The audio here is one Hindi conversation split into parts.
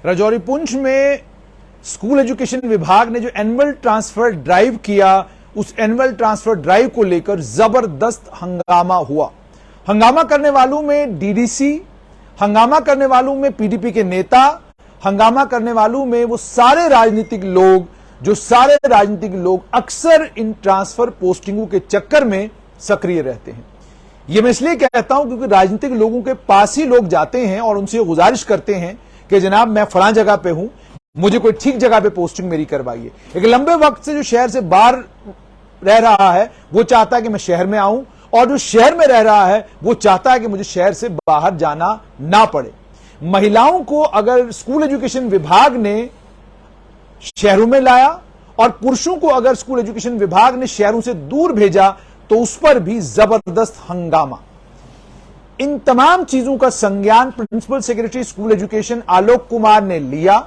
राजौरी पुंछ में स्कूल एजुकेशन विभाग ने जो एनुअल ट्रांसफर ड्राइव किया, उस एनुअल ट्रांसफर ड्राइव को लेकर जबरदस्त हंगामा हुआ। हंगामा करने वालों में डीडीसी, हंगामा करने वालों में पीडीपी के नेता, हंगामा करने वालों में वो सारे राजनीतिक लोग अक्सर इन ट्रांसफर पोस्टिंगों के चक्कर में सक्रिय रहते हैं। यह मैं इसलिए कहता हूं क्योंकि राजनीतिक लोगों के पास ही लोग जाते हैं और उनसे गुजारिश करते हैं कि जनाब मैं फलां जगह पे हूं, मुझे कोई ठीक जगह पे पोस्टिंग मेरी करवाइए। एक लंबे वक्त से जो शहर से बाहर रह रहा है वो चाहता है कि मैं शहर में आऊं, और जो शहर में रह रहा है वो चाहता है कि मुझे शहर से बाहर जाना ना पड़े। महिलाओं को अगर स्कूल एजुकेशन विभाग ने शहरों में लाया और पुरुषों को अगर स्कूल एजुकेशन विभाग ने शहरों से दूर भेजा तो उस पर भी जबरदस्त हंगामा। इन तमाम चीजों का संज्ञान principal secretary school education Alok Kumar ने लिया,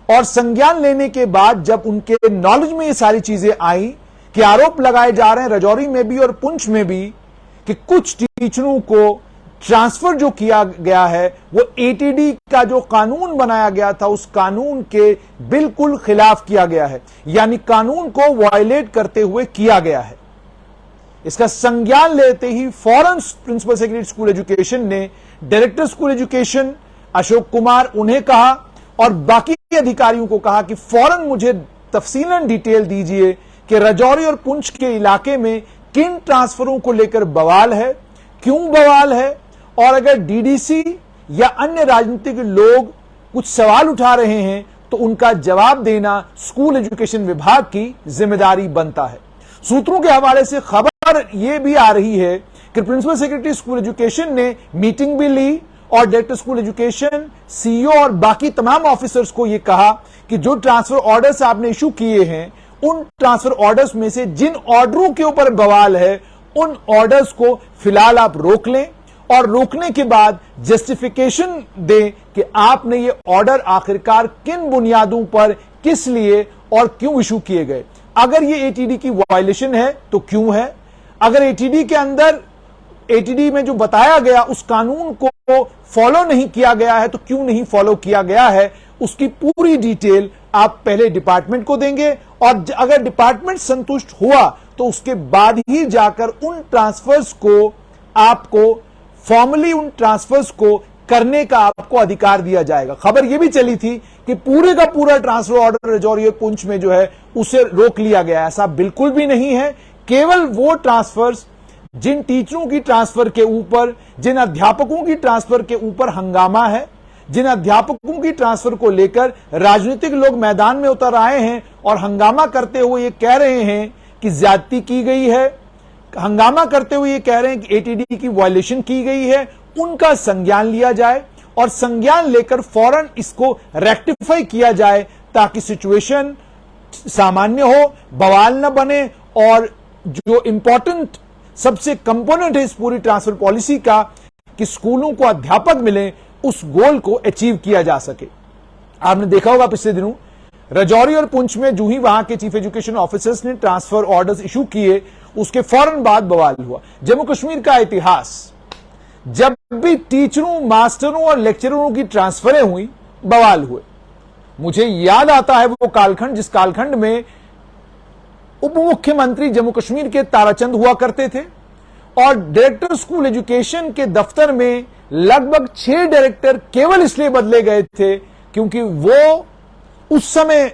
और संज्ञान लेने के बाद जब उनके नॉलेज में ये सारी चीजें आई कि आरोप लगाए जा रहे हैं राजौरी में भी और पुंछ में भी कि कुछ टीचरों को ट्रांसफर जो किया गया है वो एटीडी का जो कानून बनाया गया था उस कानून के बिल्कुल खिलाफ किया गया है, यानी कानून को वायलेट करते हुए किया गया है। इसका संज्ञान लेते ही फौरन प्रिंसिपल सेक्रेटरी स्कूल एजुकेशन ने director school education Ashok Kumar उन्हें कहा और बाकी अधिकारियों को कहा कि फौरन मुझे तफसीलन डिटेल दीजिए कि राजौरी और पुंछ के इलाके में किन ट्रांसफरों को लेकर बवाल है, क्यों बवाल है, और अगर डीडीसी या अन्य राजनीतिक लोग कुछ सवाल उठा रहे हैं तो उनका जवाब देना स्कूल एजुकेशन विभाग की जिम्मेदारी बनता है। सूत्रों के हवाले से खबर यह भी आ रही है कि प्रिंसिपल सेक्रेटरी स्कूल एजुकेशन ने मीटिंग भी ली और डायरेक्टर स्कूल एजुकेशन, सीईओ और बाकी तमाम ऑफिसर्स को यह कहा कि जो ट्रांसफर ऑर्डर्स आपने इशू किए हैं उन ट्रांसफर ऑर्डर्स में से जिन ऑर्डरों के ऊपर बवाल है उन ऑर्डर्स को फिलहाल आप रोक लें, और रोकने के बाद जस्टिफिकेशन दें कि आपने ये ऑर्डर आखिरकार किन बुनियादों पर, किस लिए और क्यों इशू किए गए। अगर ये एटीडी की वायलेशन है तो क्यों है, अगर एटीडी के अंदर, एटीडी में जो बताया गया उस कानून को फॉलो नहीं किया गया है तो क्यों नहीं फॉलो किया गया है, उसकी पूरी डिटेल आप पहले डिपार्टमेंट को देंगे, और अगर डिपार्टमेंट संतुष्ट हुआ तो उसके बाद ही जाकर उन ट्रांसफर्स को आपको फॉर्मली उन ट्रांसफर्स को करने का आपको अधिकार दिया जाएगा। खबर यह भी चली थी कि पूरे का पूरा ट्रांसफर ऑर्डर राजौरी और पुंछ में जो है उसे रोक लिया गया। ऐसा बिल्कुल भी नहीं है। केवल वो ट्रांसफर्स जिन टीचरों की ट्रांसफर के ऊपर, जिन अध्यापकों की ट्रांसफर के ऊपर हंगामा है, जिन अध्यापकों की ट्रांसफर को लेकर राजनीतिक लोग मैदान में उतर आए हैं और हंगामा करते हुए ये कह रहे हैं कि ज्यादती की गई है, हंगामा करते हुए ये कह रहे हैं कि एटीडी की वायलेशन की गई है, उनका संज्ञान लिया जाए और संज्ञान लेकर फौरन इसको रेक्टिफाई किया जाए ताकि सिचुएशन सामान्य हो, बवाल न बने, और जो इंपॉर्टेंट सबसे कंपोनेंट है इस पूरी ट्रांसफर पॉलिसी का कि स्कूलों को अध्यापक मिले, उस गोल को अचीव किया जा सके। आपने देखा होगा पिछले दिनों राजौरी और पुंछ में जो ही वहां के चीफ एजुकेशन ऑफिसर्स ने ट्रांसफर ऑर्डर्स इशू किए उसके फौरन बाद बवाल हुआ। जम्मू कश्मीर का इतिहास, जब भी टीचरों, मास्टरों और लेक्चररों की ट्रांसफरें हुई बवाल हुए। मुझे याद आता है वो कालखंड जिस कालखंड में उप मुख्यमंत्री जम्मू कश्मीर के ताराचंद हुआ करते थे और डायरेक्टर स्कूल एजुकेशन के दफ्तर में लगभग 6 डायरेक्टर केवल इसलिए बदले गए थे क्योंकि वो उस समय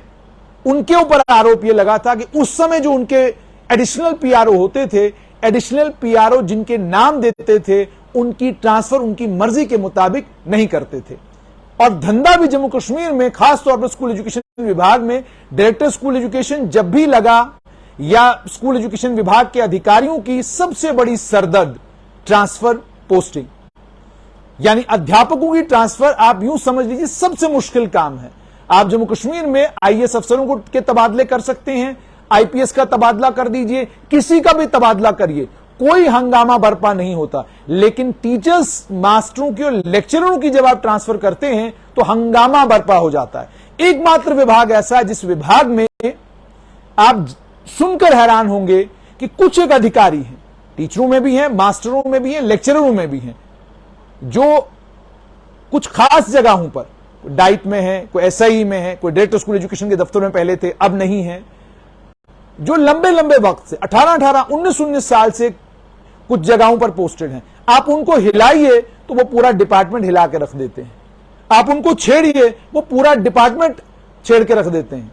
उनके ऊपर आरोप यह लगा था कि उस समय जो उनके एडिशनल पीआरओ होते थे, एडिशनल पीआरओ जिनके नाम देते थे, उनकी ट्रांसफर उनकी मर्जी के मुताबिक नहीं करते थे। और धंधा भी जम्मू कश्मीर में, खासतौर पर स्कूल एजुकेशन विभाग में, डायरेक्टर स्कूल एजुकेशन जब भी लगा या स्कूल एजुकेशन विभाग के अधिकारियों की सबसे बड़ी सरदर्द ट्रांसफर पोस्टिंग, यानी अध्यापकों की ट्रांसफर आप यूं समझ लीजिए सबसे मुश्किल काम है। आप जम्मू कश्मीर में आईएएस अफसरों के तबादले कर सकते हैं, आईपीएस का तबादला कर दीजिए, किसी का भी तबादला करिए, कोई हंगामा बरपा नहीं होता। लेकिन टीचर्स, मास्टरों की और लेक्चररों की जब आप ट्रांसफर करते हैं तो हंगामा बरपा हो जाता है। एकमात्र विभाग ऐसा है जिस विभाग में आप सुनकर हैरान होंगे कि कुछ एक अधिकारी हैं, टीचरों में भी हैं, मास्टरों में भी हैं, लेक्चररों में भी हैं, जो कुछ खास जगहों पर, डाइट में है, कोई एसआई में है, कोई डायरेक्टर स्कूल एजुकेशन के दफ्तर में पहले थे, अब नहीं है, जो लंबे लंबे वक्त से 18-18, 19-19 साल से कुछ जगहों पर पोस्टेड हैं, आप उनको हिलाइए तो वो पूरा डिपार्टमेंट हिला के रख देते हैं, आप उनको छेड़िए वो पूरा डिपार्टमेंट छेड़ के रख देते हैं।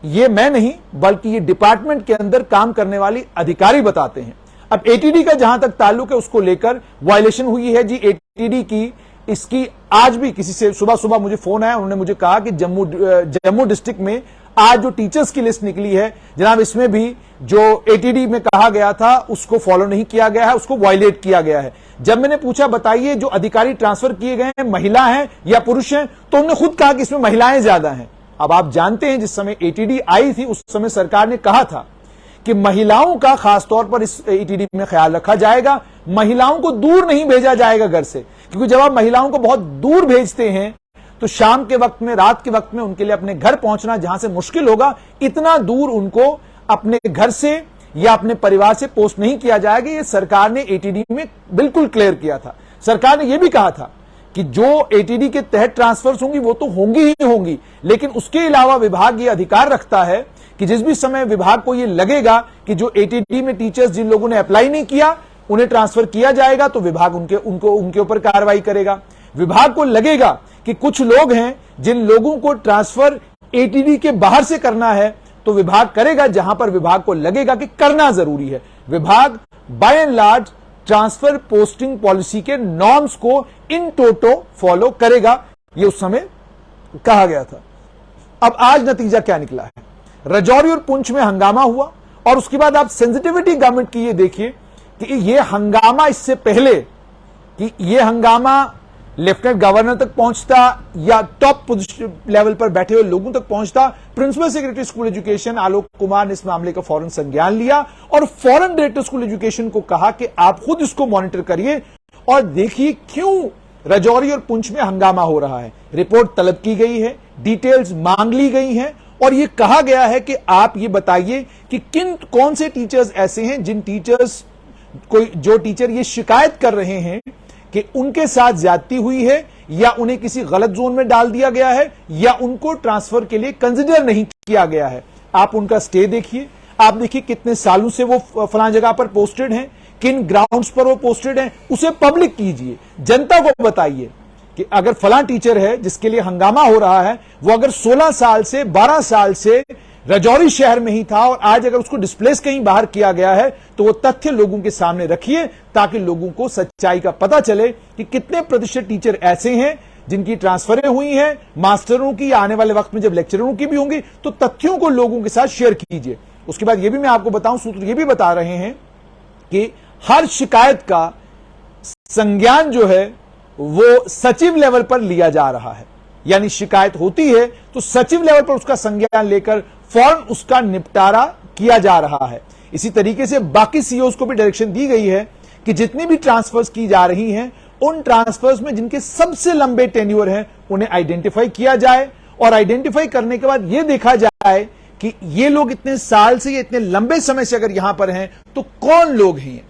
ये मैं नहीं बल्कि ये डिपार्टमेंट के अंदर काम करने वाली अधिकारी बताते हैं। अब एटीडी का जहां तक ताल्लुक है उसको लेकर वायलेशन हुई है जी, एटीडी की इसकी आज भी किसी से सुबह सुबह मुझे फोन आया, उन्होंने मुझे कहा कि जम्मू डिस्ट्रिक्ट में आज जो टीचर्स की लिस्ट निकली है जनाब, इसमें भी जो एटीडी में कहा गया था उसको फॉलो नहीं किया गया है, उसको वायलेट किया गया है। जब मैंने पूछा बताइए जो अधिकारी ट्रांसफर किए गए हैं महिला हैं या पुरुष हैं, तो उन्होंने खुद कहा कि इसमें महिलाएं ज्यादा हैं। अब आप जानते हैं जिस समय एटीडी आई थी उस समय सरकार ने कहा था कि महिलाओं का खासतौर पर इस एटीडी में ख्याल रखा जाएगा, महिलाओं को दूर नहीं भेजा जाएगा घर से, क्योंकि जब आप महिलाओं को बहुत दूर भेजते हैं तो शाम के वक्त में, रात के वक्त में उनके लिए अपने घर पहुंचना जहां से मुश्किल होगा, इतना दूर उनको अपने घर से या अपने परिवार से पोस्ट नहीं किया जाएगा। ये सरकार ने एटीडी में बिल्कुल क्लियर किया था। सरकार ने यह भी कहा था कि जो एटीडी के तहत ट्रांसफर्स होंगी वो तो होंगी ही होंगी, लेकिन उसके अलावा विभाग ये अधिकार रखता है कि जिस भी समय विभाग को ये लगेगा कि जो एटीडी में टीचर्स जिन लोगों ने अप्लाई नहीं किया उन्हें ट्रांसफर किया जाएगा तो विभाग उनके ऊपर कार्रवाई करेगा। विभाग को लगेगा कि कुछ लोग हैं जिन लोगों को ट्रांसफर एटीडी के बाहर से करना है तो विभाग करेगा, जहां पर विभाग को लगेगा कि करना जरूरी है। विभाग by and large transfer posting policy के नॉर्म्स को इन टोटो फॉलो करेगा, यह उस समय कहा गया था। अब आज नतीजा क्या निकला है? राजौरी और पुंछ में हंगामा हुआ और उसके बाद आप सेंसिटिविटी गवर्नमेंट की ये देखिए कि ये हंगामा, इससे पहले कि ये हंगामा लेफ्टिनेंट गवर्नर तक पहुंचता या टॉप लेवल पर बैठे हुए लोगों तक पहुंचता, principal secretary school education Alok Kumar ने इस मामले का फौरन संज्ञान लिया और फौरन डायरेक्टर स्कूल एजुकेशन को कहा कि आप खुद इसको मॉनिटर करिए और देखिए क्यों राजौरी और पुंछ में हंगामा हो रहा है। रिपोर्ट तलब की गई है, डिटेल्स मांग ली गई हैं और यह कहा गया है कि आप ये बताइए कि कौन से टीचर्स ऐसे हैं जिन टीचर्स जो टीचर ये शिकायत कर रहे हैं कि उनके साथ ज्यादती हुई है या उन्हें किसी गलत जोन में डाल दिया गया है या उनको ट्रांसफर के लिए कंसिडर नहीं किया गया है। आप उनका स्टे देखिए, आप देखिए कितने सालों से वो फलां जगह पर पोस्टेड हैं, किन ग्राउंड्स पर वो पोस्टेड हैं, उसे पब्लिक कीजिए, जनता को बताइए कि अगर फलां टीचर है जिसके लिए हंगामा हो रहा है वो अगर 16 साल से 12 साल से राजौरी शहर में ही था और आज अगर उसको डिस्प्लेस कहीं बाहर किया गया है तो वो तथ्य लोगों के सामने रखिए ताकि लोगों को सच्चाई का पता चले कि कितने प्रतिशत टीचर ऐसे हैं जिनकी ट्रांसफरें हुई हैं, मास्टरों की या आने वाले वक्त में जब लेक्चररों की भी होंगी, तो तथ्यों को लोगों के साथ शेयर कीजिए। उसके बाद यह भी मैं आपको बताऊं, सूत्र यह भी बता रहे हैं कि हर शिकायत का संज्ञान जो है वो सचिव लेवल पर लिया जा रहा है, यानी शिकायत होती है तो सचिव लेवल पर उसका संज्ञान लेकर फौरन उसका निपटारा किया जा रहा है। इसी तरीके से बाकी सीईओज को भी डायरेक्शन दी गई है कि जितनी भी ट्रांसफर्स की जा रही हैं उन ट्रांसफर्स में जिनके सबसे लंबे टेन्योर हैं उन्हें आइडेंटिफाई किया जाए और आइडेंटिफाई करने के बाद यह देखा जाए कि ये लोग इतने साल से या इतने लंबे समय से अगर यहां पर हैं तो कौन लोग हैं,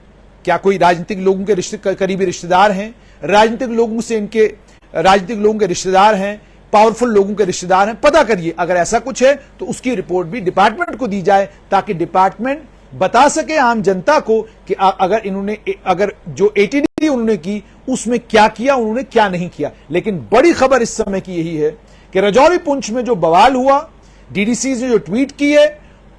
क्या कोई राजनीतिक लोगों के करीबी रिश्तेदार हैं, राजनीतिक लोगों के रिश्तेदार हैं, पावरफुल लोगों के रिश्तेदार हैं, पता करिए। अगर ऐसा कुछ है तो उसकी रिपोर्ट भी डिपार्टमेंट को दी जाए ताकि डिपार्टमेंट बता सके आम जनता को कि अगर जो एटीडी उन्होंने की उसमें क्या किया, उन्होंने क्या नहीं किया। लेकिन बड़ी खबर इस समय की यही है कि राजौरी पुंछ में जो बवाल हुआ, डीडीसी ने जो ट्वीट किए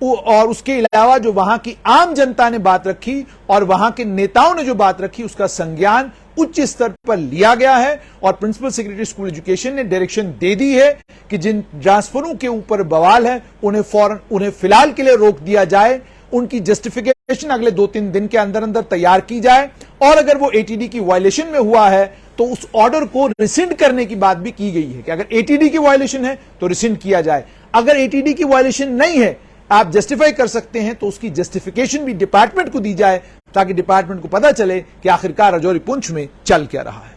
और उसके अलावा जो वहां की आम जनता ने बात रखी और वहां के नेताओं ने जो बात रखी, उसका संज्ञान उच्च स्तर पर लिया गया है और प्रिंसिपल सेक्रेटरी स्कूल एजुकेशन ने डायरेक्शन दे दी है कि जिन ट्रांसफरों के ऊपर बवाल है उन्हें फिलहाल के लिए रोक दिया जाए, उनकी जस्टिफिकेशन अगले 2-3 दिन के अंदर अंदर तैयार की जाए और अगर वो एटीडी की वायलेशन में हुआ है तो उस ऑर्डर को रिसिंड करने की बात भी की गई है कि अगर एटीडी की वायलेशन है तो रिसिंड किया जाए, अगर एटीडी की वायलेशन नहीं है आप जस्टिफाई कर सकते हैं तो उसकी जस्टिफिकेशन भी डिपार्टमेंट को दी जाए ताकि डिपार्टमेंट को पता चले कि आखिरकार राजौरी पुंछ में चल क्या रहा है।